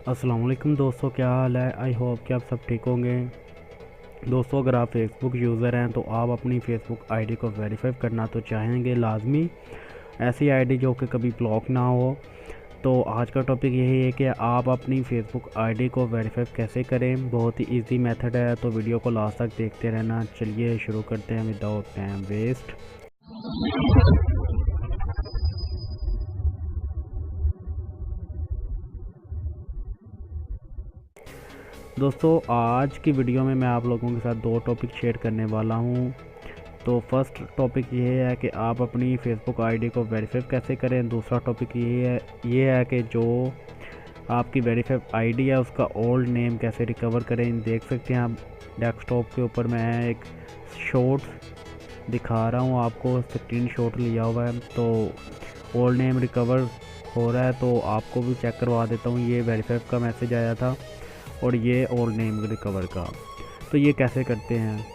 अस्सलाम वालेकुम दोस्तों, क्या हाल है। आई होप कि आप सब ठीक होंगे। दोस्तों, अगर आप फेसबुक यूज़र हैं तो आप अपनी फेसबुक आईडी को वेरीफाई करना तो चाहेंगे लाजमी। ऐसी आईडी जो कि कभी ब्लॉक ना हो। तो आज का टॉपिक यही है कि आप अपनी फेसबुक आईडी को वेरीफाई कैसे करें। बहुत ही इजी मेथड है, तो वीडियो को लास्ट तक देखते रहना। चलिए शुरू करते हैं विदाउट टाइम वेस्ट। दोस्तों, आज की वीडियो में मैं आप लोगों के साथ दो टॉपिक शेयर करने वाला हूं। तो फर्स्ट टॉपिक ये है कि आप अपनी फेसबुक आईडी को वेरीफाई कैसे करें। दूसरा टॉपिक ये है कि जो आपकी वेरीफाई आईडी है उसका ओल्ड नेम कैसे रिकवर करें। देख सकते हैं आप डेस्कटॉप के ऊपर मैं एक शॉर्ट दिखा रहा हूँ आपको, स्क्रीन शॉट लिया हुआ है। तो ओल्ड नेम रिकवर हो रहा है, तो आपको भी चेक करवा देता हूँ। ये वेरीफाई का मैसेज आया था और ये ओल्ड नेम रिकवर का। तो ये कैसे करते हैं।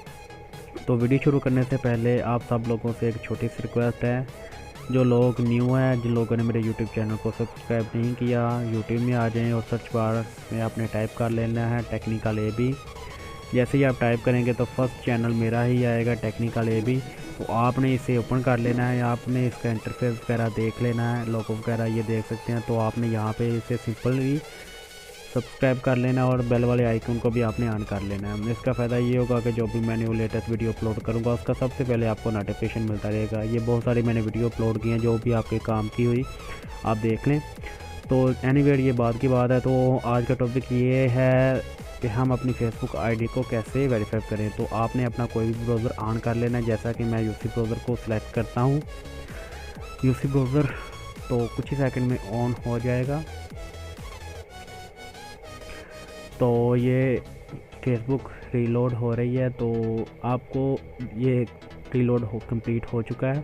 तो वीडियो शुरू करने से पहले आप सब लोगों से एक छोटी सी रिक्वेस्ट है। जो लोग न्यू हैं, जिन लोगों ने मेरे यूट्यूब चैनल को सब्सक्राइब नहीं किया, यूट्यूब में आ जाएं और सर्च बार में आपने टाइप कर लेना है टेक्निकल ए बी। जैसे ही आप टाइप करेंगे तो फर्स्ट चैनल मेरा ही आएगा, टेक्निकल ए बी। तो आपने इसे ओपन कर लेना है, आपने इसका इंटरफेस वगैरह देख लेना है, लोगो वगैरह ये देख सकते हैं। तो आपने यहाँ पे इसे सिंपली सब्सक्राइब कर लेना और बेल वाले आइकन को भी आपने ऑन कर लेना है। इसका फ़ायदा ये होगा कि जो भी मैंने वो लेटेस्ट वीडियो अपलोड करूँगा उसका सबसे पहले आपको नोटिफिकेशन मिलता रहेगा। ये बहुत सारी मैंने वीडियो अपलोड की हैं जो भी आपके काम की हुई, आप देख लें। तो एनीवेयर ये बात की बात है। तो आज का टॉपिक ये है कि हम अपनी फेसबुक आईडी को कैसे वेरीफाई करें। तो आपने अपना कोई भी ब्राउज़र ऑन कर लेना है। जैसा कि मैं यूसी ब्राउज़र को सिलेक्ट करता हूँ, यूसी ब्राउज़र तो कुछ ही सेकंड में ऑन हो जाएगा। तो ये फेसबुक रीलोड हो रही है, तो आपको ये रीलोड कंप्लीट हो चुका है।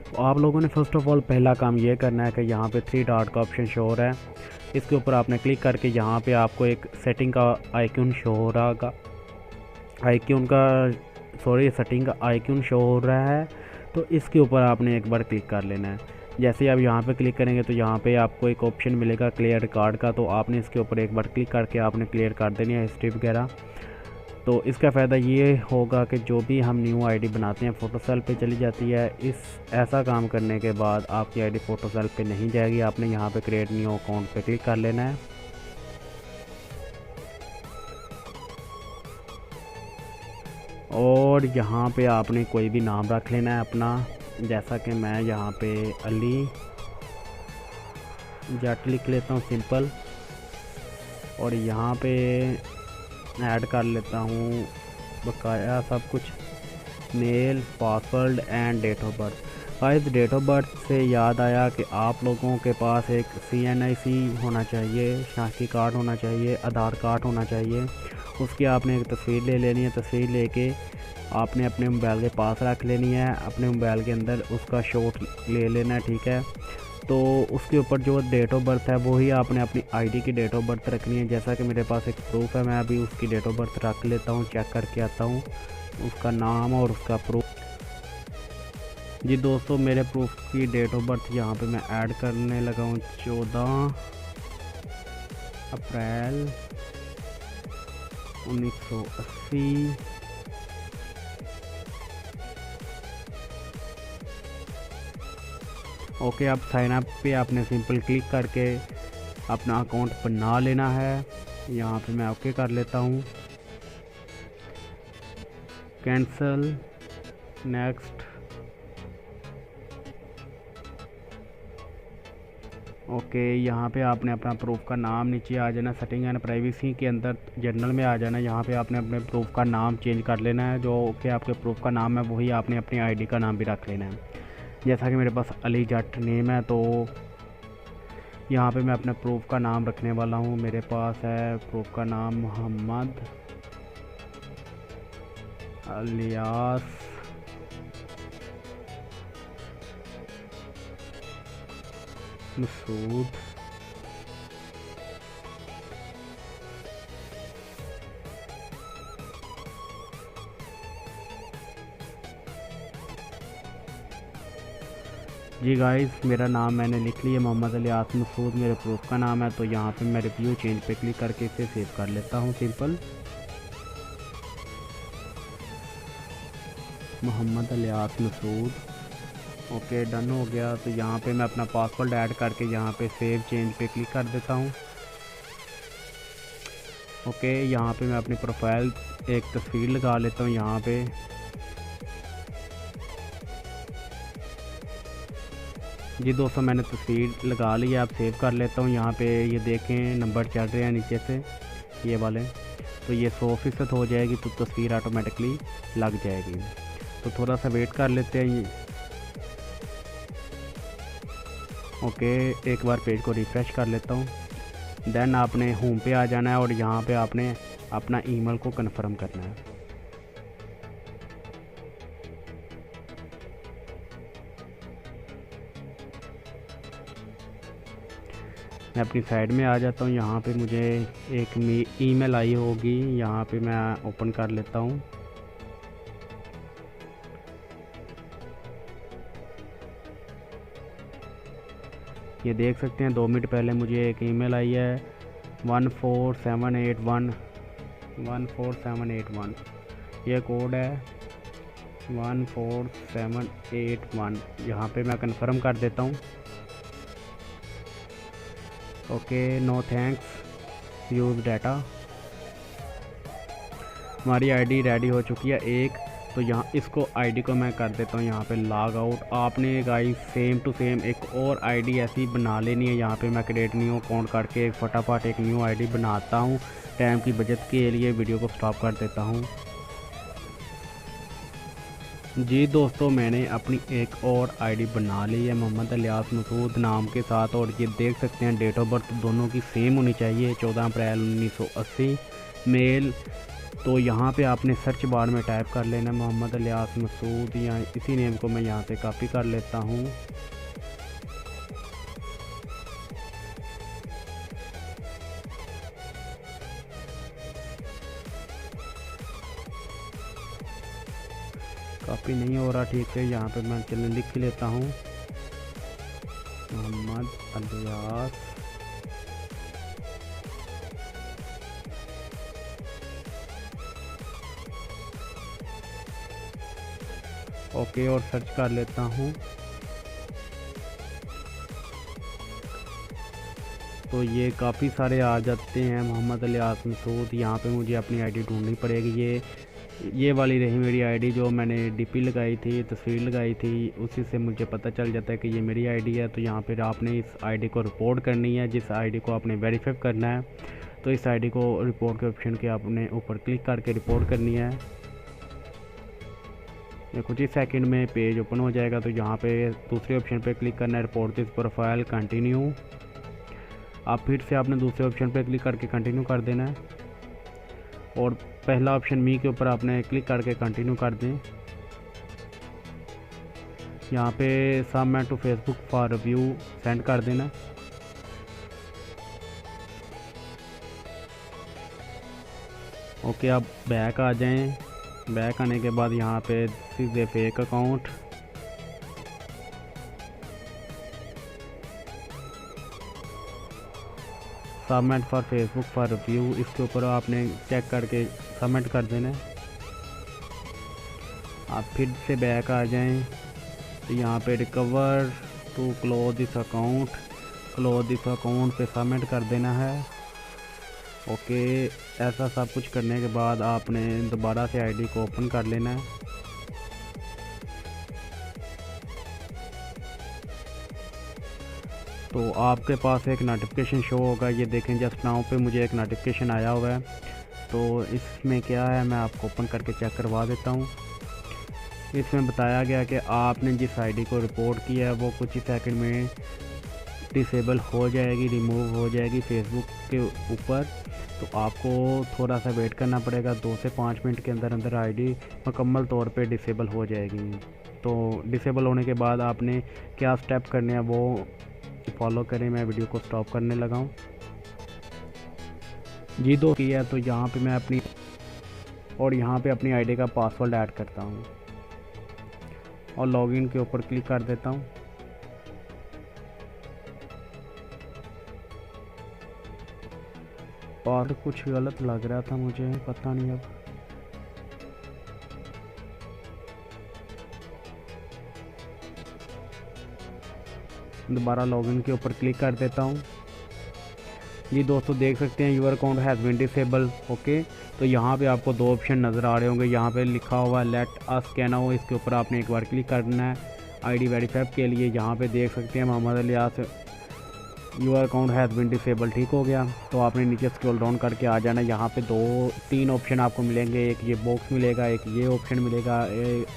तो आप लोगों ने फ़र्स्ट ऑफ़ ऑल पहला काम ये करना है कि यहाँ पे 3 डॉट का ऑप्शन शो हो रहा है, इसके ऊपर आपने क्लिक करके यहाँ पे आपको एक सेटिंग का आइकन शो हो रहा होगा। सेटिंग का आइकन शो हो रहा है, तो इसके ऊपर आपने एक बार क्लिक कर लेना है। जैसे ही आप यहाँ पे क्लिक करेंगे तो यहाँ पे आपको एक ऑप्शन मिलेगा क्लियर रिकॉर्ड का। तो आपने इसके ऊपर एक बार क्लिक करके आपने क्लियर कर देनी है हिस्ट्री वगैरह। तो इसका फ़ायदा ये होगा कि जो भी हम न्यू आईडी बनाते हैं फ़ोटोसेल पे चली जाती है। ऐसा काम करने के बाद आपकी आईडी फ़ोटोसेल पे नहीं जाएगी। आपने यहाँ पे क्रिएट न्यू अकाउंट पे क्लिक कर लेना है। और यहाँ पे आपने कोई भी नाम रख लेना है अपना। जैसा कि मैं यहाँ पे अली जट लिख लेता हूँ सिंपल, और यहाँ पे ऐड कर लेता हूँ बकाया सब कुछ, mail, password and date of birth. Guys, date of birth से याद आया कि आप लोगों के पास एक CNIC होना चाहिए, शनाख्ती कार्ड होना चाहिए, आधार कार्ड होना चाहिए। उसकी आपने एक तस्वीर ले लेनी है। तस्वीर लेके आपने अपने मोबाइल के पास रख लेनी है, अपने मोबाइल के अंदर उसका शॉट ले लेना है, ठीक है। तो उसके ऊपर जो डेट ऑफ बर्थ है वही आपने अपनी आईडी की डेट ऑफ बर्थ रखनी है। जैसा कि मेरे पास एक प्रूफ है, मैं अभी उसकी डेट ऑफ बर्थ रख लेता हूँ, चेक करके आता हूँ उसका नाम और उसका प्रूफ। जी दोस्तों, मेरे प्रूफ की डेट ऑफ बर्थ यहाँ पे मैं ऐड करने लगा हूँ, 14 अप्रैल 1980। ओके, अब साइन अप पे आपने सिंपल क्लिक करके अपना अकाउंट बना लेना है। यहाँ पे मैं ओके कर लेता हूँ, कैंसल, नेक्स्ट। ओके, यहाँ पे आपने अपना प्रूफ का नाम नीचे आ जाना, सेटिंग एंड प्राइवेसी के अंदर जनरल में आ जाना। यहाँ पे आपने अपने प्रूफ का नाम चेंज कर लेना है। जो कि आपके प्रूफ का नाम है वही आपने अपनी आईडी का नाम भी रख लेना है। जैसा कि मेरे पास अली जट नेम है, तो यहाँ पे मैं अपने प्रूफ का नाम रखने वाला हूँ। मेरे पास है प्रूफ का नाम मोहम्मद अलियास मसूद। जी गाइस, मेरा नाम मैंने लिख लिया, मोहम्मद इलियास मसूद मेरे प्रूफ का नाम है। तो यहाँ पे मैं रिव्यू चेंज पे क्लिक करके इसे सेव कर लेता हूँ। Simple Mohammad Ilyas Masood, okay done हो गया। तो यहाँ पे मैं अपना पासवर्ड ऐड करके यहाँ पे सेव चेंज पे क्लिक कर देता हूँ। ओके, यहाँ पे मैं अपनी प्रोफाइल एक तस्वीर लगा लेता हूँ। यहाँ पे जी दोस्तों, मैंने तस्वीर लगा ली है, आप सेव कर लेता हूँ। यहाँ पे ये देखें नंबर चल रहे हैं नीचे से ये वाले, तो ये 100% हो जाएगी तो तस्वीर ऑटोमेटिकली लग जाएगी। तो थोड़ा सा वेट कर लेते हैं ये। ओके, एक बार पेज को रिफ़्रेश कर लेता हूँ। देन आपने होम पे आ जाना है और यहाँ पे आपने अपना ईमेल को कंफर्म करना है। मैं अपनी साइड में आ जाता हूँ। यहाँ पे मुझे एक ईमेल आई होगी, यहाँ पे मैं ओपन कर लेता हूँ। ये देख सकते हैं 2 मिनट पहले मुझे एक ईमेल आई है 14781 ये कोड है 14781। यहाँ पे मैं कंफर्म कर देता हूँ। Okay, no thanks use data. हमारी आईडी रेडी हो चुकी है एक। तो यहाँ इसको आईडी को मैं कर देता हूँ यहाँ पे लॉग आउट। आपने गाइस सेम टू सेम एक और आईडी ऐसी बना लेनी है। यहाँ पे मैं क्रिएट न्यू अकाउंट करके फटाफट एक न्यू आईडी बनाता हूँ। टाइम की बचत के लिए वीडियो को स्टॉप कर देता हूँ। जी दोस्तों, मैंने अपनी एक और आईडी बना ली है मोहम्मद इलियास मसूद नाम के साथ। और ये देख सकते हैं डेट ऑफ बर्थ दोनों की सेम होनी चाहिए, 14 अप्रैल 1980 मेल। तो यहाँ पे आपने सर्च बार में टाइप कर लेना मोहम्मद इलियास मसूद, या इसी नेम को मैं यहाँ पे कॉपी कर लेता हूँ। कॉपी नहीं हो रहा ठीक से, यहाँ पे मैं चलिए लिख लेता हूँ मोहम्मद इलियास ओके, और सर्च कर लेता हूँ। तो ये काफ़ी सारे आ जाते हैं मोहम्मद इलियास मसूद। यहाँ पे मुझे अपनी आईडी ढूंढनी पड़ेगी। ये वाली रही मेरी आईडी, जो मैंने डीपी लगाई थी, तस्वीर लगाई थी, उसी से मुझे पता चल जाता है कि ये मेरी आईडी है। तो यहाँ पर आपने इस आईडी को रिपोर्ट करनी है, जिस आईडी को आपने वेरीफाई करना है। तो इस आईडी को रिपोर्ट के ऑप्शन के आपने ऊपर क्लिक करके रिपोर्ट करनी है। ये कुछ ही सेकंड में पेज ओपन हो जाएगा। तो यहाँ पे दूसरे ऑप्शन पे क्लिक करना है, रिपोर्ट दिस प्रोफाइल कंटिन्यू। आप फिर से आपने दूसरे ऑप्शन पे क्लिक करके कंटिन्यू कर देना है, और पहला ऑप्शन मी के ऊपर आपने क्लिक करके कंटिन्यू कर दें। यहाँ पे submit to Facebook for review send कर देना। ओके, आप बैक आ जाएं। बैक आने के बाद यहाँ पे सीधे fake account, submit for Facebook for review, इसके ऊपर आपने चेक करके सबमिट कर देना है। आप फिर से बैक आ जाएं। तो यहाँ पे recover to close this account पे सबमिट कर देना है। ओके, ऐसा सब कुछ करने के बाद आपने दोबारा से आईडी को ओपन कर लेना है। तो आपके पास एक नोटिफिकेशन शो होगा, ये देखें जस्ट नाउ पे मुझे एक नोटिफिकेशन आया हुआ है। तो इसमें क्या है मैं आपको ओपन करके चेक करवा देता हूँ। इसमें बताया गया कि आपने जिस आईडी को रिपोर्ट किया है वो कुछ ही सेकंड में डिसेबल हो जाएगी, रिमूव हो जाएगी फेसबुक के ऊपर। तो आपको थोड़ा सा वेट करना पड़ेगा, 2 से 5 मिनट के अंदर अंदर आईडी मुकम्मल तौर पे डिसेबल हो जाएगी। तो डिसेबल होने के बाद आपने क्या स्टेप करने हैं वो फॉलो करें। मैं वीडियो को स्टॉप करने लगा हूँ। जी दो किया, तो यहाँ पे मैं यहाँ पे अपनी आईडी का पासवर्ड ऐड करता हूँ और लॉगिन के ऊपर क्लिक कर देता हूँ। और कुछ गलत लग रहा था मुझे, पता नहीं अब। दोबारा लॉगिन के ऊपर क्लिक कर देता हूँ। ये दोस्तों देख सकते हैं your account has been disable. Okay, तो यहाँ पे आपको दो ऑप्शन नज़र आ रहे होंगे। यहाँ पे लिखा हुआ लेट अस स्कैन हो, इसके ऊपर आपने एक बार क्लिक करना है आईडी वेरीफाई के लिए। यहाँ पे देख सकते हैं Mohammad Aliyas your account has been disable, ठीक हो गया। तो आपने नीचे स्क्रॉल डाउन करके आ जाना। यहाँ पे तीन ऑप्शन आपको मिलेंगे, एक ये बॉक्स मिलेगा, एक ये ऑप्शन मिलेगा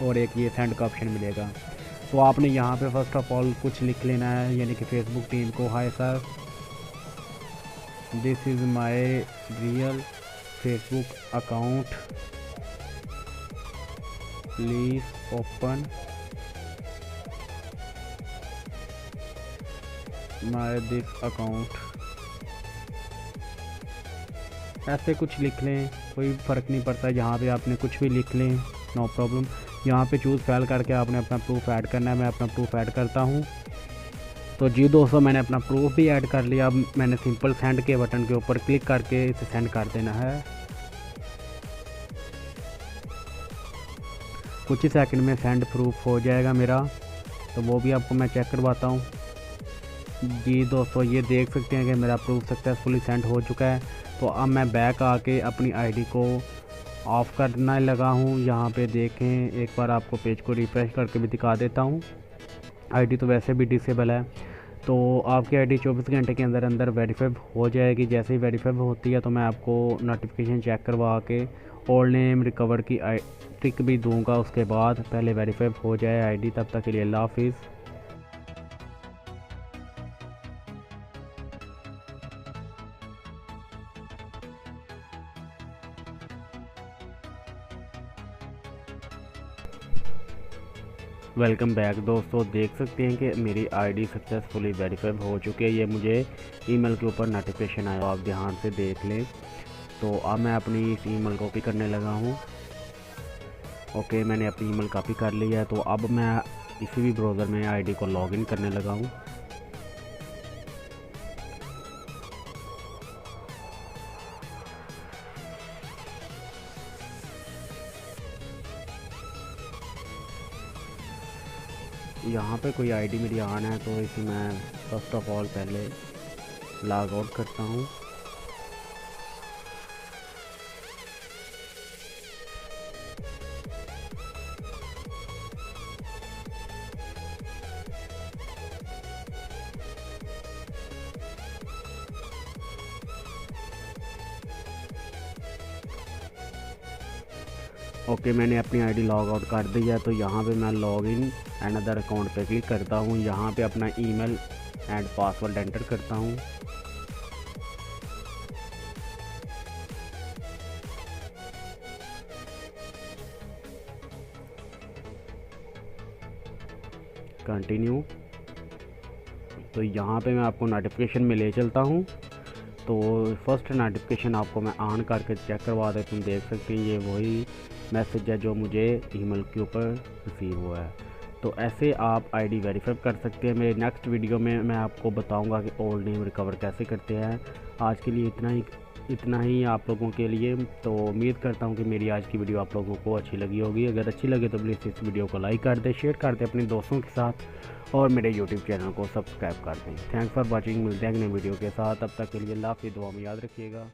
और एक ये सेंड का ऑप्शन मिलेगा। तो आपने यहाँ पे फर्स्ट ऑफ ऑल कुछ लिख लेना है, यानी कि फेसबुक टीम को, hi sir, this is my real Facebook account, please open my this account. ऐसे कुछ लिख लें, कोई फ़र्क नहीं पड़ता, यहाँ पे आपने कुछ भी लिख लें, नो प्रॉब्लम। यहाँ पे चूज़ फाइल करके आपने अपना प्रूफ ऐड करना है। मैं अपना प्रूफ ऐड करता हूँ। तो जी दोस्तों, मैंने अपना प्रूफ भी ऐड कर लिया। अब मैंने सिंपल सेंड के बटन के ऊपर क्लिक करके इसे सेंड कर देना है। कुछ ही सेकंड में सेंड प्रूफ हो जाएगा मेरा, तो वो भी आपको मैं चेक करवाता हूँ। जी दोस्तों, ये देख सकते हैं कि मेरा प्रूफ सक्सेसफुली सेंड हो चुका है। तो अब मैं बैक आके अपनी आईडी को ऑफ़ करने लगा हूँ। यहाँ पे देखें, एक बार आपको पेज को रिफ्रेश करके भी दिखा देता हूँ। आईडी तो वैसे भी डिसेबल है, तो आपकी आईडी 24 घंटे के अंदर अंदर वेरीफाई हो जाएगी। जैसे ही वेरीफाई होती है तो मैं आपको नोटिफिकेशन चेक करवा के ओल्ड नेम रिकवर की ट्रिक भी दूंगा। उसके बाद पहले वेरीफाई हो जाए आईडी। तब तक के लिए अल्लाह हाफिज़। वेलकम बैक दोस्तों, देख सकते हैं कि मेरी आईडी सक्सेसफुली वेरीफाई हो चुकी है। ये मुझे ईमेल के ऊपर नोटिफिकेशन आया, आप ध्यान से देख लें। तो अब मैं अपनी इस ईमेल कॉपी करने लगा हूँ। ओके, मैंने अपनी ईमेल कॉपी कर ली है। तो अब मैं किसी भी ब्राउज़र में आईडी को लॉगिन करने लगा हूँ। यहाँ पे कोई आईडी मेरी ऑन है, तो इसे मैं फर्स्ट ऑफ ऑल पहले लॉग आउट करता हूँ। ओके, मैंने अपनी आईडी लॉग आउट कर दी है। तो यहाँ पे मैं log in and other account पे क्लिक करता हूँ। यहाँ पे अपना ईमेल एंड पासवर्ड एंटर करता हूँ। कंटिन्यू। तो यहाँ पे मैं आपको नोटिफिकेशन में ले चलता हूँ। तो फर्स्ट नोटिफिकेशन आपको मैं ऑन करके चेक करवा देता हूँ। देख सकते हैं ये वही मैसेज है जो मुझे ईमेल के ऊपर रिसीव हुआ है। तो ऐसे आप आईडी वेरीफाई कर सकते हैं। मेरे नेक्स्ट वीडियो में मैं आपको बताऊंगा कि ओल्ड नेम रिकवर कैसे करते हैं। आज के लिए इतना ही आप लोगों के लिए। तो उम्मीद करता हूं कि मेरी आज की वीडियो आप लोगों को अच्छी लगी होगी। अगर अच्छी लगे तो प्लीज़ इस वीडियो को लाइक कर दें, शेयर कर दें अपने दोस्तों के साथ और मेरे यूट्यूब चैनल को सब्सक्राइब कर दें। Thanks for watching. मिलते हैं अगले वीडियो के साथ, तब तक के लिए अल्लाह हाफ़िज़। दुआ में याद रखिएगा।